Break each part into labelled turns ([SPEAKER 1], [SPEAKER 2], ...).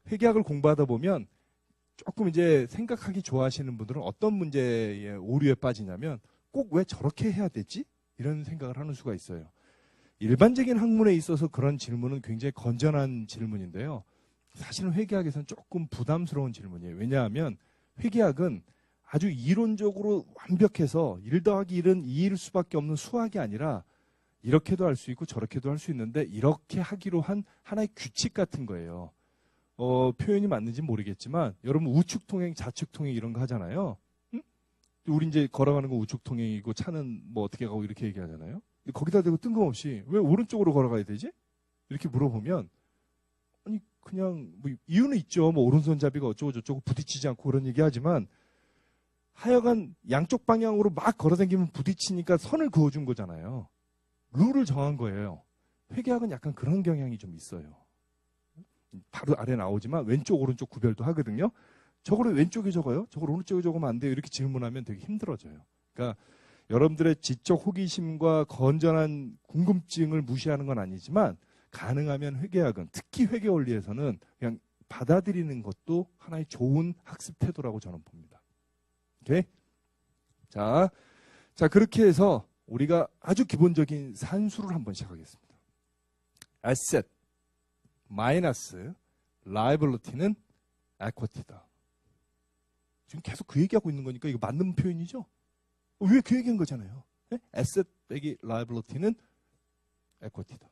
[SPEAKER 1] 회계학을 공부하다 보면 조금 이제 생각하기 좋아하시는 분들은 어떤 문제에 오류에 빠지냐면 꼭 왜 저렇게 해야 되지? 이런 생각을 하는 수가 있어요. 일반적인 학문에 있어서 그런 질문은 굉장히 건전한 질문인데요. 사실은 회계학에서는 조금 부담스러운 질문이에요. 왜냐하면 회계학은 아주 이론적으로 완벽해서 1 더하기 1은 2일 수밖에 없는 수학이 아니라 이렇게도 할 수 있고 저렇게도 할 수 있는데 이렇게 하기로 한 하나의 규칙 같은 거예요. 표현이 맞는지 모르겠지만 여러분 우측통행, 좌측통행 이런 거 하잖아요. 응? 우리 이제 걸어가는 거 우측통행이고 차는 뭐 어떻게 가고 이렇게 얘기하잖아요. 거기다 대고 뜬금없이 왜 오른쪽으로 걸어가야 되지? 이렇게 물어보면 아니 그냥 뭐 이유는 있죠. 뭐 오른손잡이가 어쩌고 저쩌고 부딪히지 않고 그런 얘기하지만 하여간 양쪽 방향으로 막 걸어다니면 부딪히니까 선을 그어준 거잖아요. 룰을 정한 거예요. 회계학은 약간 그런 경향이 좀 있어요. 바로 아래 나오지만 왼쪽 오른쪽 구별도 하거든요. 저거를 왼쪽에 적어요? 저걸 오른쪽에 적으면 안 돼요? 이렇게 질문하면 되게 힘들어져요. 그러니까 여러분들의 지적 호기심과 건전한 궁금증을 무시하는 건 아니지만 가능하면 회계학은 특히 회계 원리에서는 그냥 받아들이는 것도 하나의 좋은 학습 태도라고 저는 봅니다. 오케이? 자, 그렇게 해서 우리가 아주 기본적인 산수를 한번 시작하겠습니다. asset 마이너스 liability는 equity다. 지금 계속 그 얘기하고 있는 거니까 이거 맞는 표현이죠? 왜 그 얘기한 거잖아요. 네? asset 빼기 liability는 equity다.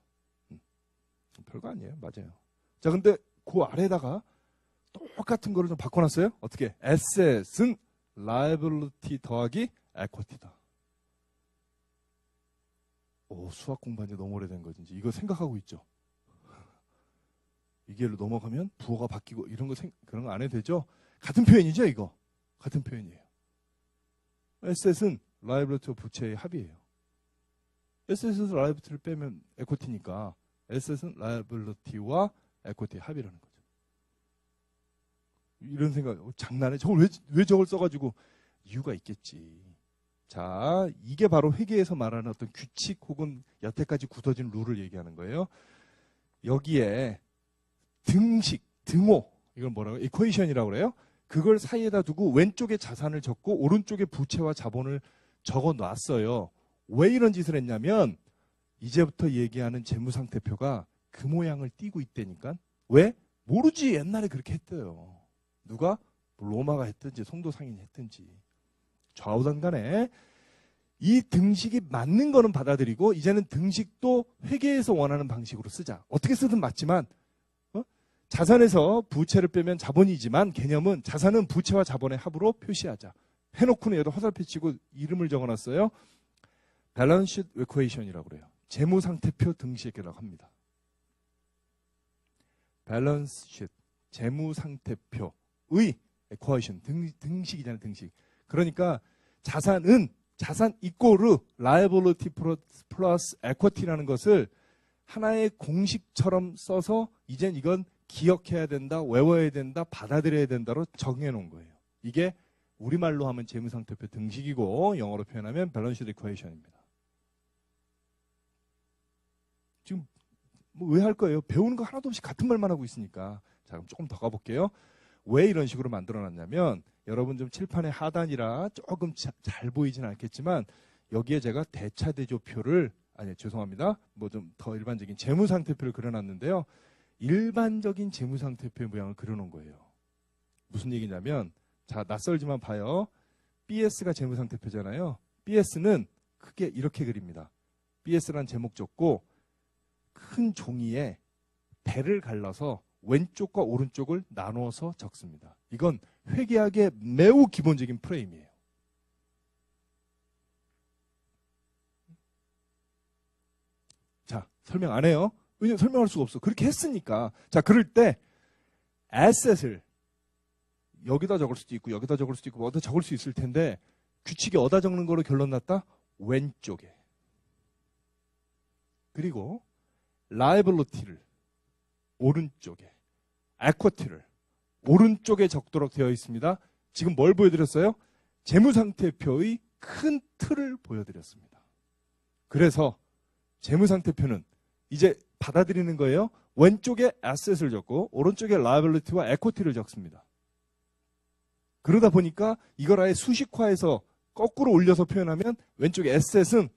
[SPEAKER 1] 별거 아니에요. 맞아요. 자, 근데 그 아래다가 똑같은 거를 좀 바꿔놨어요. 어떻게? asset은 liability 더하기 equity다. 수학 공부한 지 너무 오래된 거지. 이거 생각하고 있죠. 이게로 넘어가면 부호가 바뀌고 이런 거 그런 거 안 해도 되죠? 같은 표현이죠, 이거. 같은 표현이에요. asset은 liability와 부채의 합이에요. asset에서 liability를 빼면 equity니까 asset은 liability와 equity의 합이라는 거죠. 이런 생각, 장난해? 저걸 왜 저걸 써가지고 이유가 있겠지. 자, 이게 바로 회계에서 말하는 어떤 규칙 혹은 여태까지 굳어진 룰을 얘기하는 거예요. 여기에 등식, 등호, 이걸 뭐라고? 이퀘이션이라고 그래요. 그걸 사이에다 두고 왼쪽에 자산을 적고 오른쪽에 부채와 자본을 적어 놨어요. 왜 이런 짓을 했냐면 이제부터 얘기하는 재무상태표가 그 모양을 띠고 있다니까. 왜? 모르지. 옛날에 그렇게 했대요. 누가? 로마가 했든지 송도상인이 했든지. 좌우단 간에 이 등식이 맞는 거는 받아들이고 이제는 등식도 회계에서 원하는 방식으로 쓰자. 어떻게 쓰든 맞지만 자산에서 부채를 빼면 자본이지만 개념은 자산은 부채와 자본의 합으로 표시하자. 해놓고는 얘도 화살표 치고 이름을 적어놨어요. 밸런스 시트 이퀘이션이라고 그래요. 재무상태표 등식이라고 합니다. 밸런스 시트, 재무상태표의 이퀘이션, 등식이잖아요. 등식. 그러니까 자산 이꼬르 liability 플러스 equity라는 것을 하나의 공식처럼 써서 이젠 이건 기억해야 된다, 외워야 된다, 받아들여야 된다로 정해놓은 거예요. 이게 우리말로 하면 재무상태표 등식이고 영어로 표현하면 밸런스 시트 이퀘이션입니다. 지금 뭐 왜 할 거예요? 배우는 거 하나도 없이 같은 말만 하고 있으니까. 자, 그럼 조금 더 가볼게요. 왜 이런 식으로 만들어놨냐면 여러분 좀 칠판의 하단이라 조금 잘 보이지는 않겠지만 여기에 제가 대차대조표를 죄송합니다. 뭐 좀 더 일반적인 재무상태표를 그려놨는데요. 일반적인 재무상태표의 모양을 그려놓은 거예요. 무슨 얘기냐면 자, 낯설지만 봐요. BS가 재무상태표잖아요. BS는 크게 이렇게 그립니다. BS란 제목 적고 큰 종이에 배를 갈라서 왼쪽과 오른쪽을 나눠서 적습니다. 이건 회계학의 매우 기본적인 프레임이에요. 자, 설명 안 해요. 왜냐면 설명할 수가 없어. 그렇게 했으니까. 자, 그럴 때 asset을 여기다 적을 수도 있고 여기다 적을 수도 있고 어디다 적을 수 있을 텐데 규칙이 어디다 적는 거로 결론 났다? 왼쪽에. 그리고 liability를 오른쪽에, equity를 오른쪽에 적도록 되어 있습니다. 지금 뭘 보여드렸어요? 재무상태표의 큰 틀을 보여드렸습니다. 그래서 재무상태표는 이제 받아들이는 거예요. 왼쪽에 asset을 적고 오른쪽에 liability와 equity를 적습니다. 그러다 보니까 이걸 아예 수식화해서 거꾸로 올려서 표현하면 왼쪽에 asset은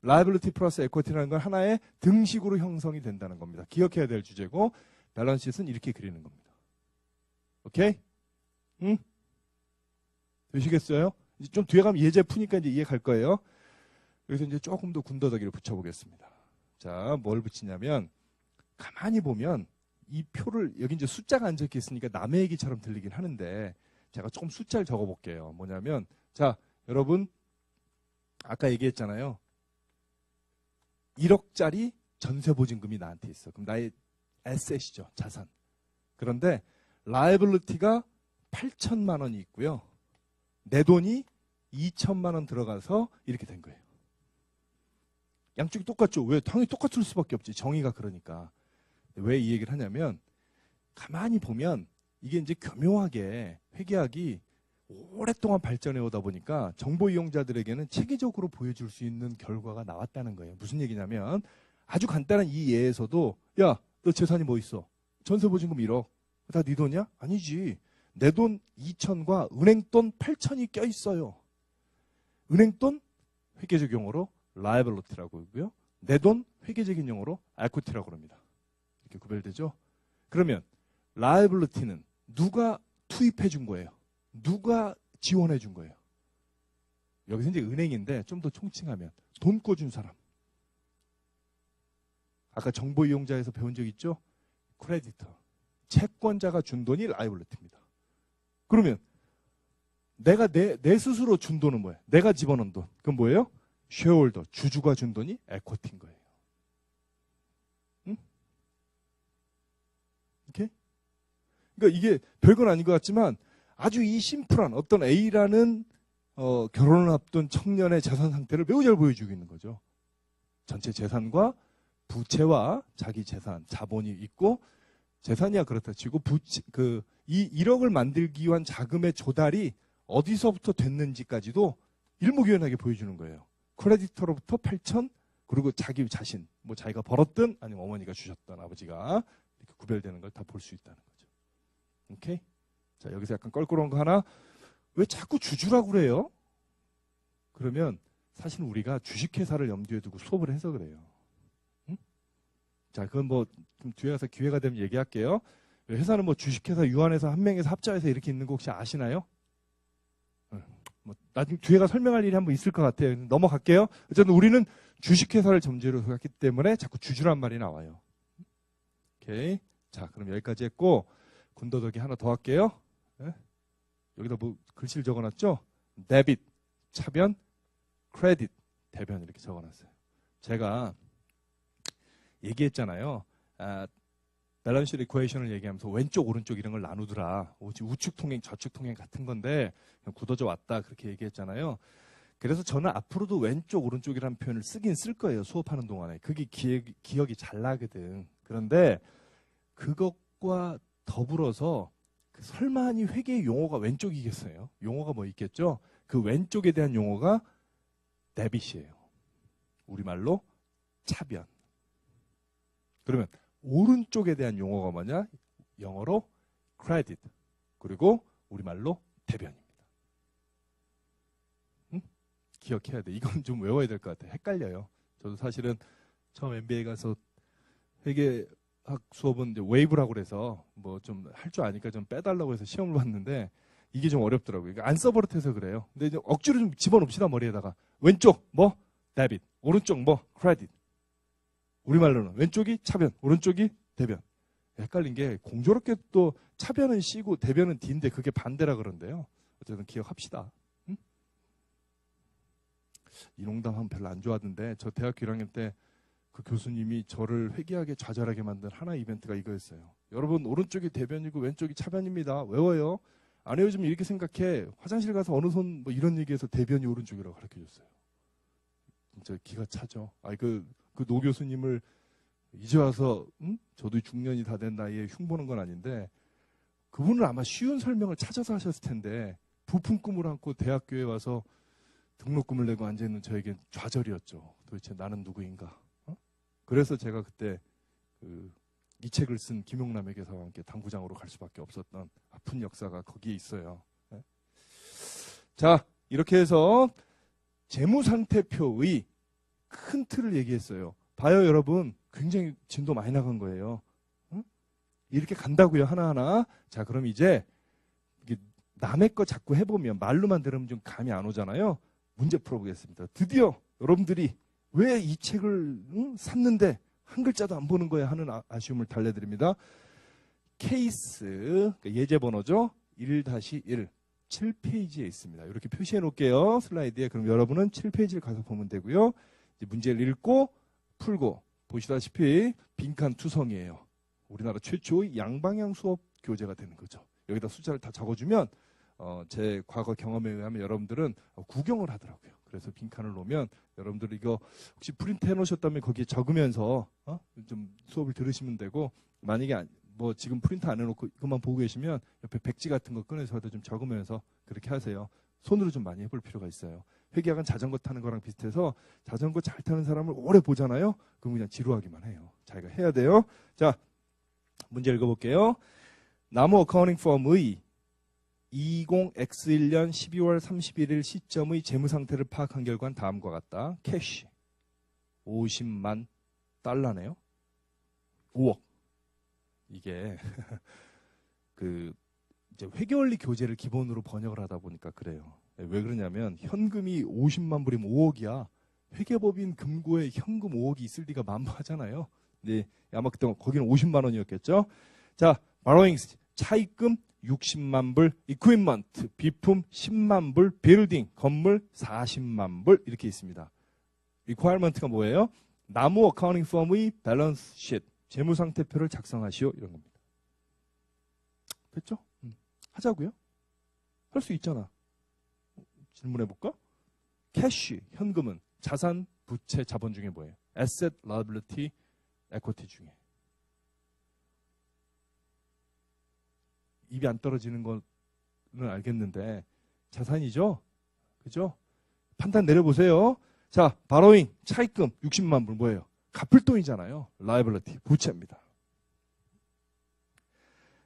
[SPEAKER 1] liability 플러스 equity라는 건 하나의 등식으로 형성이 된다는 겁니다. 기억해야 될 주제고 밸런스시트는 이렇게 그리는 겁니다. 오케이? 응? 되시겠어요? 이제 좀 뒤에 가면 예제 푸니까 이제 이해 갈 거예요. 여기서 이제 조금 더 군더더기를 붙여보겠습니다. 자, 뭘 붙이냐면 가만히 보면 이 표를 여기 이제 숫자가 안 적혀 있으니까 남의 얘기처럼 들리긴 하는데 제가 조금 숫자를 적어 볼게요. 뭐냐면 자, 여러분 아까 얘기했잖아요. 1억짜리 전세보증금이 나한테 있어. 그럼 나의 에셋이죠. 자산. 그런데 라이블리티가 8천만 원이 있고요. 내 돈이 2천만 원 들어가서 이렇게 된 거예요. 양쪽이 똑같죠. 왜? 당연히 똑같을 수밖에 없지. 정의가 그러니까. 왜 이 얘기를 하냐면 가만히 보면 이게 이제 교묘하게 회계학이 오랫동안 발전해 오다 보니까 정보 이용자들에게는 체계적으로 보여줄 수 있는 결과가 나왔다는 거예요. 무슨 얘기냐면 아주 간단한 이 예에서도 야, 너 재산이 뭐 있어? 전세보증금 1억. 다 네 돈이야? 아니지. 내 돈 2천과 은행 돈 8천이 껴있어요. 은행 돈 회계적 용어로 liability라고 하고요. 내 돈 회계적인 용어로 equity라고 합니다. 이렇게 구별되죠? 그러면 liability는 누가 투입해 준 거예요? 누가 지원해 준 거예요? 여기서 이제 은행인데 좀 더 총칭하면 돈 꿔준 사람. 아까 정보 이용자에서 배운 적 있죠? 크레디터. 채권자가 준 돈이 라이블리티입니다. 그러면 내가 내 스스로 준 돈은 뭐예요? 내가 집어넣은 돈. 그건 뭐예요? 쉐어홀더, 주주가 준 돈이 에쿼티인 거예요. 응? 이렇게? 그러니까 이게 별건 아닌 것 같지만 아주 이 심플한 어떤 A라는 결혼을 앞둔 청년의 재산 상태를 매우 잘 보여주고 있는 거죠. 전체 재산과 부채와 자기 재산, 자본이 있고 재산이야 그렇다 치고 이 1억을 만들기 위한 자금의 조달이 어디서부터 됐는지까지도 일목요연하게 보여주는 거예요. 크레디터로부터 8천 그리고 자기 자신, 뭐 자기가 벌었든 아니면 어머니가 주셨던 아버지가 이렇게 구별되는 걸 다 볼 수 있다는 거죠. 오케이? 자, 여기서 약간 껄끄러운 거 하나. 왜 자꾸 주주라고 그래요? 그러면 사실 우리가 주식회사를 염두에 두고 수업을 해서 그래요. 응? 자, 그건 뭐 좀 뒤에 가서 기회가 되면 얘기할게요. 회사는 뭐 주식회사 유한해서 한 명에서 합자해서 이렇게 있는 거 혹시 아시나요? 뭐 나중에 뒤에 가 설명할 일이 한번 있을 것 같아요. 넘어갈게요. 어쨌든 우리는 주식회사를 전제로 했기 때문에 자꾸 주주란 말이 나와요. 오케이. 자, 그럼 여기까지 했고 군더더기 하나 더 할게요. 네? 여기다 뭐 글씨를 적어놨죠? 데빗, 차변, 크레딧, 대변 이렇게 적어놨어요. 제가 얘기했잖아요. 밸런스 이퀘이션을 얘기하면서 왼쪽 오른쪽 이런 걸 나누더라. 우측 통행 좌측 통행 같은 건데 그냥 굳어져 왔다 그렇게 얘기했잖아요. 그래서 저는 앞으로도 왼쪽 오른쪽이라는 표현을 쓰긴 쓸 거예요. 수업하는 동안에. 그게 기억이 잘 나거든. 그런데 그것과 더불어서 설마하니 회계의 용어가 왼쪽이겠어요? 용어가 뭐 있겠죠? 그 왼쪽에 대한 용어가 데빗이에요. 우리말로 차변. 그러면 오른쪽에 대한 용어가 뭐냐? 영어로 credit. 그리고 우리말로 대변입니다. 응? 기억해야 돼. 이건 좀 외워야 될 것 같아요. 헷갈려요. 저도 사실은 처음 MBA 가서 회계학 수업은 이제 웨이브라고 그래서 뭐 좀 할 줄 아니까 좀 빼달라고 해서 시험을 봤는데 이게 좀 어렵더라고요. 안 써버릇해서 그래요. 근데 이제 억지로 좀 집어넣읍시다 머리에다가. 왼쪽 뭐? 데빗. 오른쪽 뭐? 크레딧. 우리말로는 왼쪽이 차변, 오른쪽이 대변. 헷갈린 게 공교롭게 또 차변은 C고 대변은 D인데 그게 반대라 그런데요. 어쨌든 기억합시다. 응? 이 농담 하면 별로 안 좋아하던데 저 대학교 1학년 때 그 교수님이 저를 회개하게 좌절하게 만든 하나의 이벤트가 이거였어요. 여러분 오른쪽이 대변이고 왼쪽이 차변입니다. 외워요. 안 외워주면 이렇게 생각해. 화장실 가서 어느 손 뭐 이런 얘기해서 대변이 오른쪽이라고 가르쳐줬어요. 진짜 기가 차죠. 그 노 교수님을 이제 와서 저도 중년이 다 된 나이에 흉보는 건 아닌데 그분은 아마 쉬운 설명을 찾아서 하셨을 텐데 부푼 꿈을 안고 대학교에 와서 등록금을 내고 앉아있는 저에겐 좌절이었죠. 도대체 나는 누구인가? 그래서 제가 그때 이 책을 쓴 김용남의 교사와 함께 당구장으로 갈 수밖에 없었던 아픈 역사가 거기에 있어요. 자, 이렇게 해서 재무상태표의 큰 틀을 얘기했어요. 봐요, 여러분. 굉장히 진도 많이 나간 거예요. 이렇게 간다고요, 하나하나. 자, 그럼 이제 남의 거 자꾸 해보면 말로만 들으면 좀 감이 안 오잖아요. 문제 풀어보겠습니다. 드디어 여러분들이 왜 이 책을 샀는데 한 글자도 안 보는 거야 하는 아쉬움을 달래드립니다. 케이스, 예제 번호죠. 1-1, 7페이지에 있습니다. 이렇게 표시해 놓을게요. 슬라이드에. 그럼 여러분은 7페이지를 가서 보면 되고요. 이제 문제를 읽고 풀고 보시다시피 빈칸 투성이에요. 우리나라 최초의 양방향 수업 교재가 되는 거죠. 여기다 숫자를 다 적어주면 제 과거 경험에 의하면 여러분들은 구경을 하더라고요. 그래서 빈칸을 놓으면 여러분들 이거 혹시 프린트 해놓으셨다면 거기에 적으면서 좀 수업을 들으시면 되고, 만약에 뭐 지금 프린트 안 해놓고 이것만 보고 계시면 옆에 백지 같은 거 꺼내서도 좀 적으면서 그렇게 하세요. 손으로 좀 많이 해볼 필요가 있어요. 회계학은 자전거 타는 거랑 비슷해서 자전거 잘 타는 사람을 오래 보잖아요. 그럼 그냥 지루하기만 해요. 자기가 해야 돼요. 자, 문제 읽어볼게요. 나무 어카운팅 펌의 20X1년 12월 31일 시점의 재무상태를 파악한 결과는 다음과 같다. 캐시 50만 달러네요. 5억. 이게 이제 회계원리 교재를 기본으로 번역을 하다 보니까 그래요. 왜 그러냐면 현금이 50만 불이면 5억이야. 회계법인 금고에 현금 5억이 있을 리가 만무하잖아요. 네, 아마 그때 거기는 50만 원이었겠죠. 자, borrowings 차입금 60만 불, equipment 비품 10만 불, building 건물 40만 불 이렇게 있습니다. requirement가 뭐예요? 나무 어카운팅 펌의 밸런스 쉿 재무상태표를 작성하시오 이런 겁니다. 됐죠? 하자고요? 할 수 있잖아. 질문해볼까? 캐시, 현금은 자산, 부채, 자본 중에 뭐예요? asset, liability, equity 중에. 입이 안 떨어지는 거는 알겠는데 자산이죠? 그죠? 판단 내려보세요. 자, 바로잉, 차입금 60만 불 뭐예요? 갚을 돈이잖아요. liability, 부채입니다.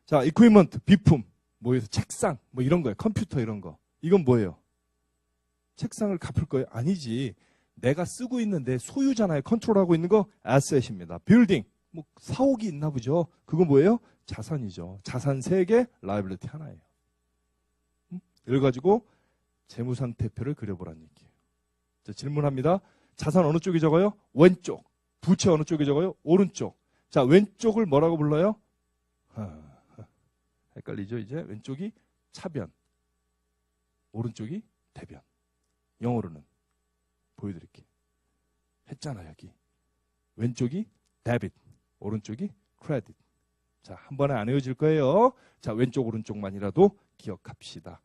[SPEAKER 1] 자, equipment, 비품, 뭐에서 책상, 뭐 이런 거예요. 컴퓨터 이런 거. 이건 뭐예요? 책상을 갚을 거예요? 아니지. 내가 쓰고 있는 내 소유잖아요. 컨트롤하고 있는 거 asset입니다. building, 뭐 사옥이 있나 보죠. 그거 뭐예요? 자산이죠. 자산 3개, liability 하나예요. 이걸 가지고 재무상태표를 그려보라는 얘기예요. 자, 질문합니다. 자산 어느 쪽이 적어요? 왼쪽. 부채 어느 쪽이 적어요? 오른쪽. 자, 왼쪽을 뭐라고 불러요? 헷갈리죠, 이제? 왼쪽이 차변, 오른쪽이 대변. 영어로는 보여드릴게요. 했잖아, 여기. 왼쪽이 debit, 오른쪽이 credit. 자, 한 번에 안 외워질 거예요. 자, 왼쪽, 오른쪽만이라도 기억합시다.